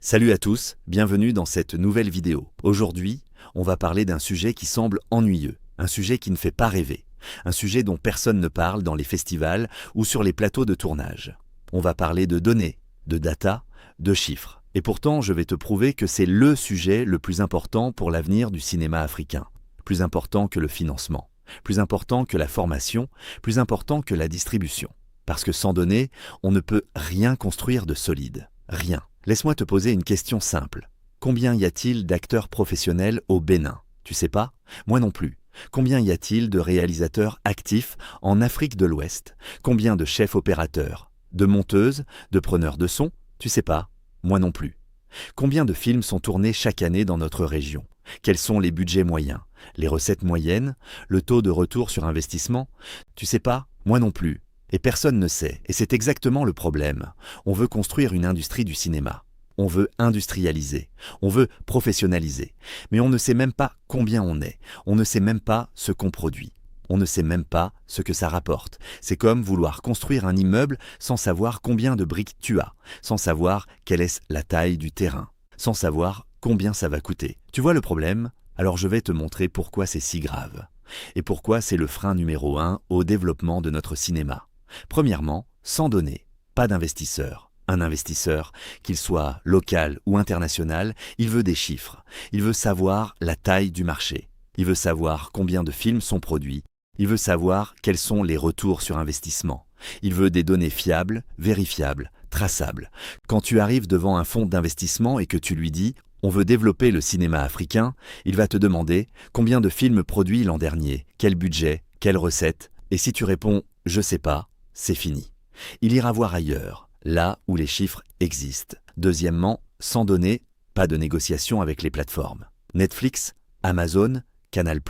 Salut à tous, bienvenue dans cette nouvelle vidéo. Aujourd'hui, on va parler d'un sujet qui semble ennuyeux, un sujet qui ne fait pas rêver, un sujet dont personne ne parle dans les festivals ou sur les plateaux de tournage. On va parler de données, de data, de chiffres. Et pourtant, je vais te prouver que c'est le sujet le plus important pour l'avenir du cinéma africain. Plus important que le financement, plus important que la formation, plus important que la distribution. Parce que sans données, on ne peut rien construire de solide. Rien. Laisse-moi te poser une question simple. Combien y a-t-il d'acteurs professionnels au Bénin? Tu sais pas? Moi non plus. Combien y a-t-il de réalisateurs actifs en Afrique de l'Ouest? Combien de chefs opérateurs? De monteuses? De preneurs de son? Tu sais pas? Moi non plus. Combien de films sont tournés chaque année dans notre région? Quels sont les budgets moyens? Les recettes moyennes? Le taux de retour sur investissement? Tu sais pas? Moi non plus. Et personne ne sait, et c'est exactement le problème. On veut construire une industrie du cinéma. On veut industrialiser. On veut professionnaliser. Mais on ne sait même pas combien on est. On ne sait même pas ce qu'on produit. On ne sait même pas ce que ça rapporte. C'est comme vouloir construire un immeuble sans savoir combien de briques tu as, sans savoir quelle est la taille du terrain, sans savoir combien ça va coûter. Tu vois le problème? Alors je vais te montrer pourquoi c'est si grave. Et pourquoi c'est le frein numéro 1 au développement de notre cinéma. Premièrement, sans données, pas d'investisseur. Un investisseur, qu'il soit local ou international, il veut des chiffres. Il veut savoir la taille du marché. Il veut savoir combien de films sont produits. Il veut savoir quels sont les retours sur investissement. Il veut des données fiables, vérifiables, traçables. Quand tu arrives devant un fonds d'investissement et que tu lui dis « On veut développer le cinéma africain », il va te demander combien de films produits l'an dernier, quel budget, quelle recette. Et si tu réponds « Je sais pas », c'est fini. Il ira voir ailleurs, là où les chiffres existent. Deuxièmement, sans données, pas de négociation avec les plateformes. Netflix, Amazon, Canal+,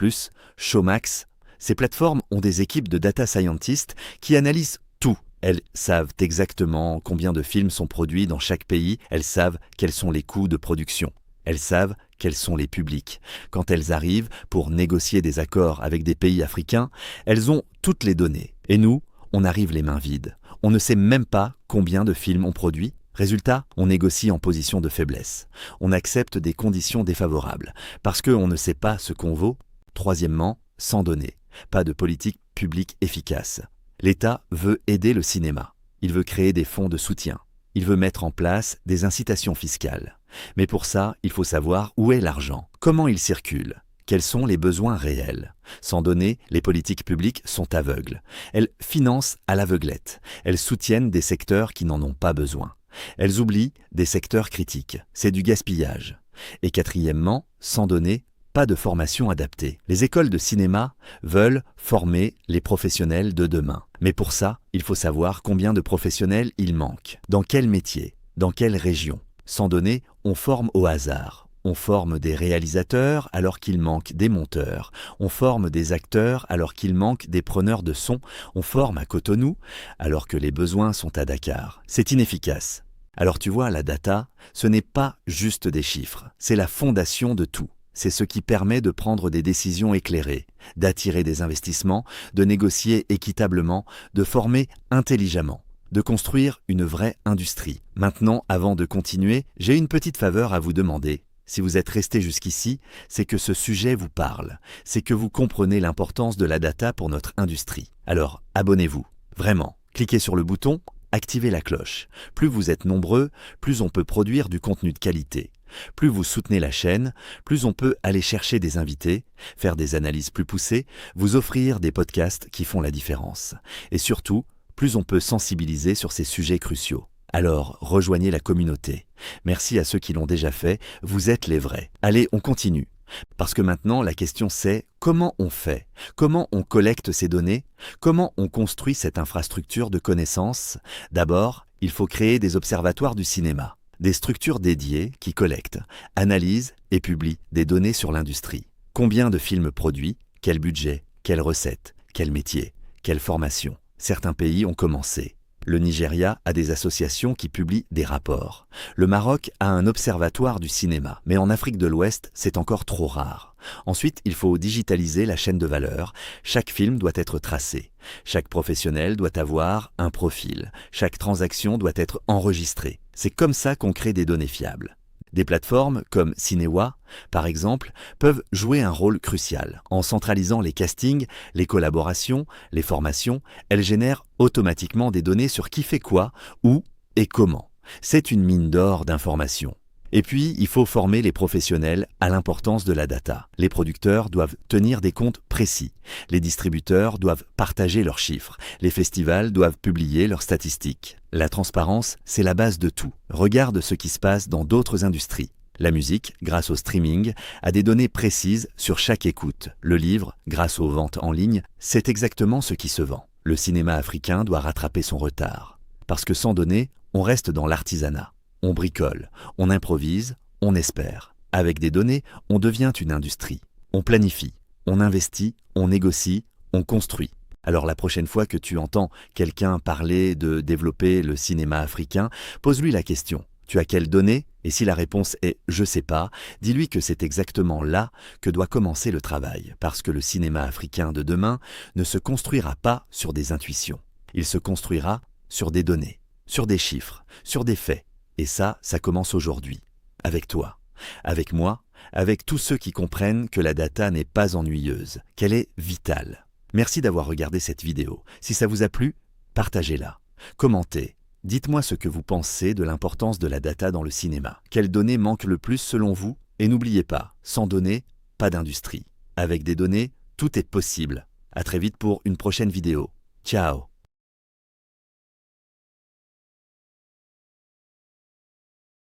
Showmax, ces plateformes ont des équipes de data scientists qui analysent tout. Elles savent exactement combien de films sont produits dans chaque pays, elles savent quels sont les coûts de production. Elles savent quels sont les publics. Quand elles arrivent pour négocier des accords avec des pays africains, elles ont toutes les données. Et nous, on arrive les mains vides. On ne sait même pas combien de films on produit. Résultat, on négocie en position de faiblesse. On accepte des conditions défavorables parce qu'on ne sait pas ce qu'on vaut. Troisièmement, sans données. Pas de politique publique efficace. L'État veut aider le cinéma. Il veut créer des fonds de soutien. Il veut mettre en place des incitations fiscales. Mais pour ça, il faut savoir où est l'argent, comment il circule, quels sont les besoins réels. Sans données, les politiques publiques sont aveugles. Elles financent à l'aveuglette. Elles soutiennent des secteurs qui n'en ont pas besoin. Elles oublient des secteurs critiques. C'est du gaspillage. Et quatrièmement, sans données, pas de formation adaptée. Les écoles de cinéma veulent former les professionnels de demain. Mais pour ça, il faut savoir combien de professionnels il manque. Dans quel métier? Dans quelle région? Sans données, on forme au hasard. On forme des réalisateurs alors qu'il manque des monteurs. On forme des acteurs alors qu'il manque des preneurs de son. On forme à Cotonou alors que les besoins sont à Dakar. C'est inefficace. Alors tu vois, la data, ce n'est pas juste des chiffres. C'est la fondation de tout. C'est ce qui permet de prendre des décisions éclairées, d'attirer des investissements, de négocier équitablement, de former intelligemment, de construire une vraie industrie. Maintenant, avant de continuer, j'ai une petite faveur à vous demander. Si vous êtes resté jusqu'ici, c'est que ce sujet vous parle, c'est que vous comprenez l'importance de la data pour notre industrie. Alors, abonnez-vous, vraiment. Cliquez sur le bouton, activez la cloche. Plus vous êtes nombreux, plus on peut produire du contenu de qualité. Plus vous soutenez la chaîne, plus on peut aller chercher des invités, faire des analyses plus poussées, vous offrir des podcasts qui font la différence. Et surtout, plus on peut sensibiliser sur ces sujets cruciaux. Alors, rejoignez la communauté. Merci à ceux qui l'ont déjà fait, vous êtes les vrais. Allez, on continue. Parce que maintenant, la question c'est comment on fait? Comment on collecte ces données? Comment on construit cette infrastructure de connaissances? D'abord, il faut créer des observatoires du cinéma. Des structures dédiées qui collectent, analysent et publient des données sur l'industrie. Combien de films produits? Quel budget? Quelle recette? Quel métier? Quelle formation? Certains pays ont commencé. Le Nigeria a des associations qui publient des rapports. Le Maroc a un observatoire du cinéma, mais en Afrique de l'Ouest, c'est encore trop rare. Ensuite, il faut digitaliser la chaîne de valeur. Chaque film doit être tracé. Chaque professionnel doit avoir un profil. Chaque transaction doit être enregistrée. C'est comme ça qu'on crée des données fiables. Des plateformes comme Cinewa, par exemple, peuvent jouer un rôle crucial. En centralisant les castings, les collaborations, les formations, elles génèrent automatiquement des données sur qui fait quoi, où et comment. C'est une mine d'or d'informations. Et puis, il faut former les professionnels à l'importance de la data. Les producteurs doivent tenir des comptes précis. Les distributeurs doivent partager leurs chiffres. Les festivals doivent publier leurs statistiques. La transparence, c'est la base de tout. Regarde ce qui se passe dans d'autres industries. La musique, grâce au streaming, a des données précises sur chaque écoute. Le livre, grâce aux ventes en ligne, c'est exactement ce qui se vend. Le cinéma africain doit rattraper son retard. Parce que sans données, on reste dans l'artisanat. On bricole, on improvise, on espère. Avec des données, on devient une industrie. On planifie, on investit, on négocie, on construit. Alors la prochaine fois que tu entends quelqu'un parler de développer le cinéma africain, pose-lui la question. Tu as quelles données? Et si la réponse est « je sais pas », dis-lui que c'est exactement là que doit commencer le travail. Parce que le cinéma africain de demain ne se construira pas sur des intuitions. Il se construira sur des données, sur des chiffres, sur des faits. Et ça commence aujourd'hui, avec toi, avec moi, avec tous ceux qui comprennent que la data n'est pas ennuyeuse, qu'elle est vitale. Merci d'avoir regardé cette vidéo. Si ça vous a plu, partagez-la, commentez, dites-moi ce que vous pensez de l'importance de la data dans le cinéma. Quelles données manquent le plus selon vous? Et n'oubliez pas, sans données, pas d'industrie. Avec des données, tout est possible. À très vite pour une prochaine vidéo. Ciao!